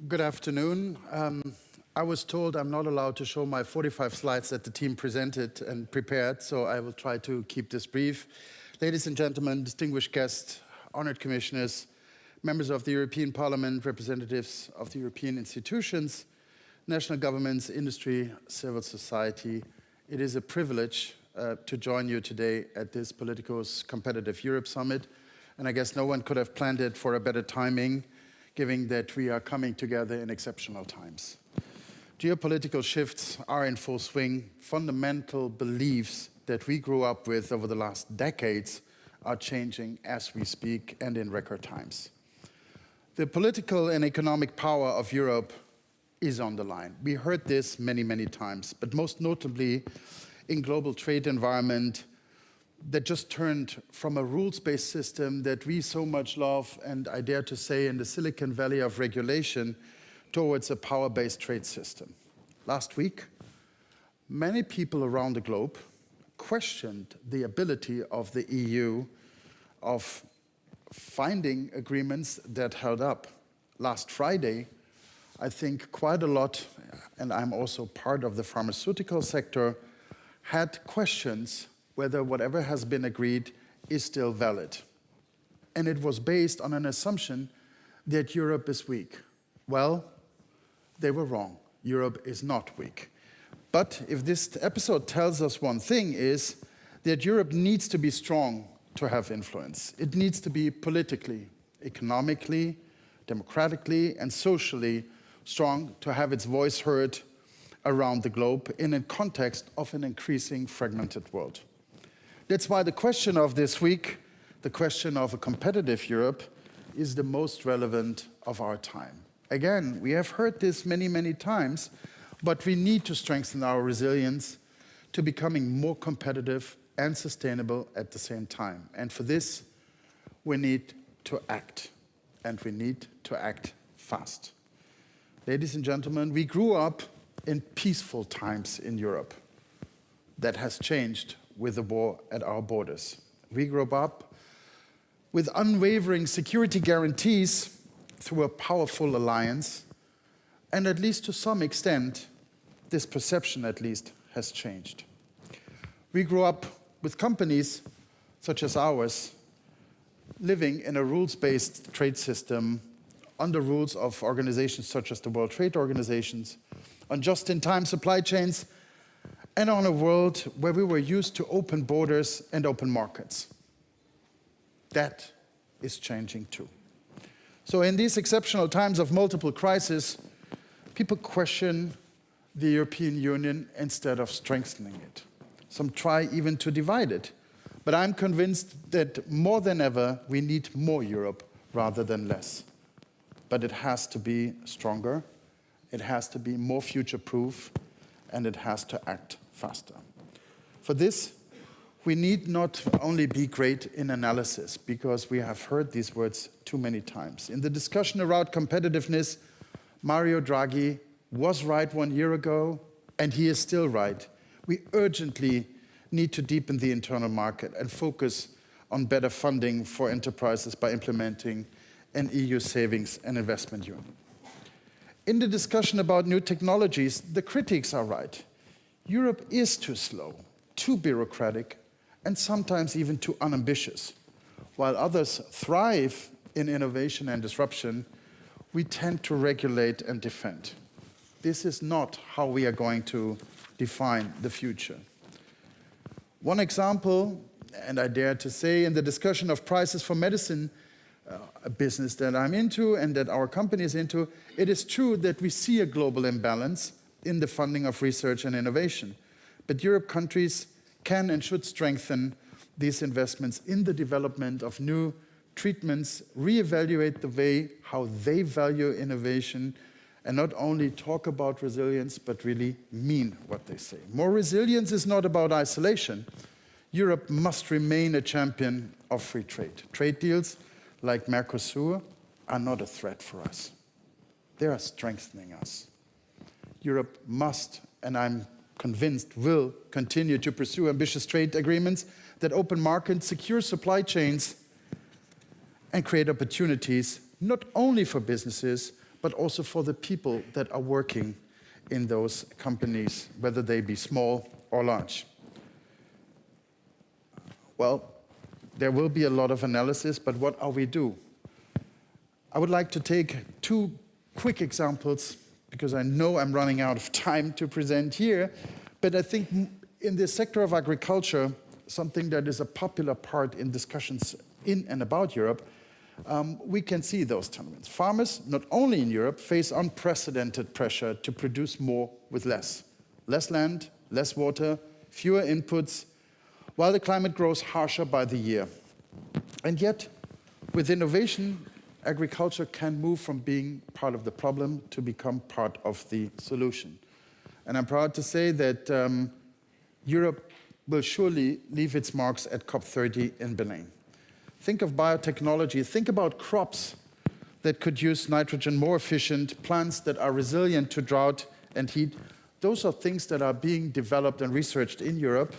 Good afternoon. I was told I'm not allowed to show my 45 slides that the team presented and prepared, so I will try to keep this brief. Ladies and gentlemen, distinguished guests, honored commissioners, members of the European Parliament, representatives of the European institutions, national governments, industry, civil society, it is a privilege to join you today at this Politico's Competitive Europe Summit. And I guess no one could have planned it for a better timing, given that we are coming together in exceptional times. Geopolitical shifts are in full swing. Fundamental beliefs that we grew up with over the last decades are changing as we speak and in record times. The political and economic power of Europe is on the line. We heard this many, many times, but most notably in global trade environment that just turned from a rules-based system that we so much love, and I dare to say in the Silicon Valley of regulation, towards a power-based trade system. Last week, many people around the globe questioned the ability of the EU of finding agreements that held up. Last Friday, I think quite a lot, and I'm also part of the pharmaceutical sector, had questions whether whatever has been agreed is still valid. And it was based on an assumption that Europe is weak. Well, they were wrong. Europe is not weak. But if this episode tells us one thing, is that Europe needs to be strong to have influence. It needs to be politically, economically, democratically, and socially strong to have its voice heard around the globe in a context of an increasing fragmented world. That's why the question of this week, the question of a competitive Europe, is the most relevant of our time. Again, we have heard this many, many times, but we need to strengthen our resilience to becoming more competitive and sustainable at the same time. And for this, we need to act, and we need to act fast. Ladies and gentlemen, we grew up in peaceful times in Europe. That has changed with the war at our borders. We grew up with unwavering security guarantees through a powerful alliance, and at least to some extent, this perception at least has changed. We grew up with companies such as ours living in a rules-based trade system under rules of organizations such as the World Trade Organizations, on just-in-time supply chains, and on a world where we were used to open borders and open markets. That is changing too. So in these exceptional times of multiple crises, people question the European Union instead of strengthening it. Some try even to divide it. But I'm convinced that more than ever, we need more Europe rather than less. But it has to be stronger, it has to be more future-proof, and it has to act faster. For this, we need not only be great in analysis, because we have heard these words too many times. In the discussion around competitiveness, Mario Draghi was right 1 year ago, and he is still right. We urgently need to deepen the internal market and focus on better funding for enterprises by implementing an EU savings and investment union. In the discussion about new technologies, the critics are right. Europe is too slow, too bureaucratic, and sometimes even too unambitious. While others thrive in innovation and disruption, we tend to regulate and defend. This is not how we are going to define the future. One example, and I dare to say, in the discussion of prices for medicine, a business that I'm into and that our company is into, it is true that we see a global imbalance in the funding of research and innovation. But Europe countries can and should strengthen these investments in the development of new treatments, reevaluate the way how they value innovation, and not only talk about resilience, but really mean what they say. More resilience is not about isolation. Europe must remain a champion of free trade. Trade deals like Mercosur are not a threat for us. They are strengthening us. Europe must, and I'm convinced will, continue to pursue ambitious trade agreements that open markets, secure supply chains, and create opportunities not only for businesses, but also for the people that are working in those companies, whether they be small or large. Well, there will be a lot of analysis, but what are we do? I would like to take two quick examples, because I know I'm running out of time to present here, but I think in the sector of agriculture, something that is a popular part in discussions in and about Europe, we can see those tendencies. Farmers, not only in Europe, face unprecedented pressure to produce more with less. Less land, less water, fewer inputs, while the climate grows harsher by the year. And yet, with innovation, agriculture can move from being part of the problem to become part of the solution. And I'm proud to say that Europe will surely leave its marks at COP30 in Berlin. Think of biotechnology. Think about crops that could use nitrogen more efficient, plants that are resilient to drought and heat. Those are things that are being developed and researched in Europe,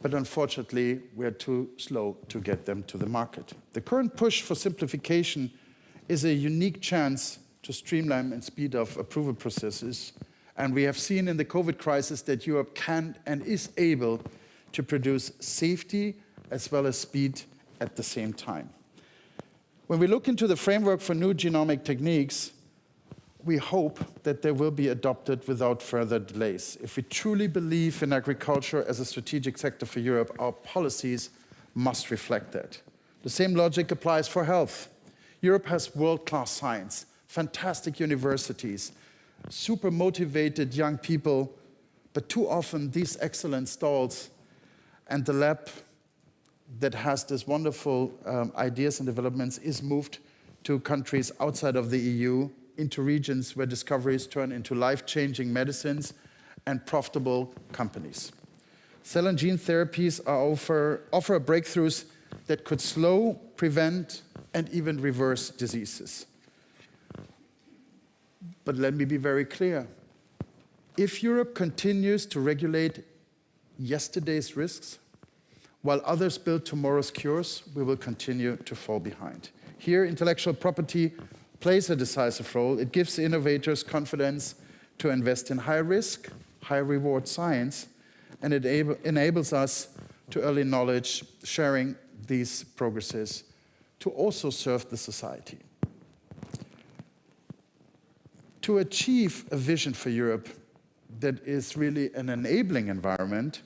but unfortunately, we're too slow to get them to the market. The current push for simplification is a unique chance to streamline and speed up approval processes. And we have seen in the COVID crisis that Europe can and is able to produce safety as well as speed at the same time. When we look into the framework for new genomic techniques, we hope that they will be adopted without further delays. If we truly believe in agriculture as a strategic sector for Europe, our policies must reflect that. The same logic applies for health. Europe has world-class science, fantastic universities, super motivated young people, but too often these excellence stalls and the lab that has this wonderful ideas and developments is moved to countries outside of the EU, into regions where discoveries turn into life-changing medicines and profitable companies. Cell and gene therapies offer breakthroughs that could slow, prevent, and even reverse diseases. But let me be very clear. If Europe continues to regulate yesterday's risks, while others build tomorrow's cures, we will continue to fall behind. Here, intellectual property plays a decisive role. It gives innovators confidence to invest in high-risk, high-reward science, and it enables us to early knowledge, sharing these progresses to also serve the society. To achieve a vision for Europe that is really an enabling environment,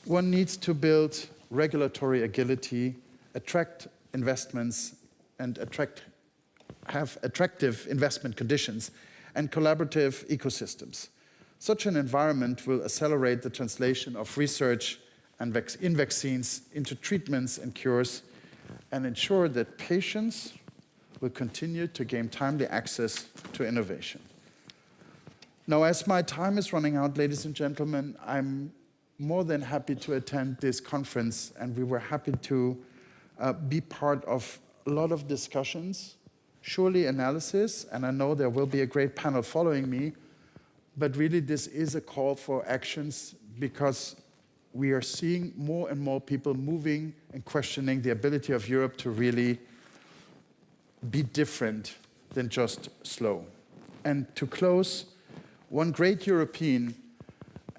one needs to build regulatory agility, attract investments, and have attractive investment conditions and collaborative ecosystems. Such an environment will accelerate the translation of research and in vaccines into treatments and cures, and ensure that patients will continue to gain timely access to innovation. Now, as my time is running out, ladies and gentlemen, I'm more than happy to attend this conference, and we were happy to be part of a lot of discussions, surely analysis, and I know there will be a great panel following me, but really this is a call for actions because we are seeing more and more people moving and questioning the ability of Europe to really be different than just slow. And to close, one great European,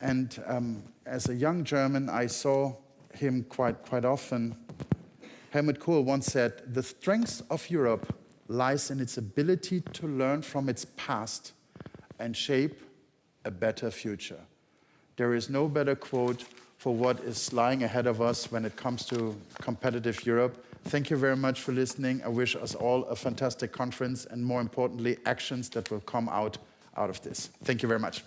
and as a young German, I saw him quite often. Helmut Kohl once said, "The strength of Europe lies in its ability to learn from its past and shape a better future." There is no better quote for what is lying ahead of us when it comes to competitive Europe. Thank you very much for listening. I wish us all a fantastic conference and, more importantly, actions that will come out of this. Thank you very much.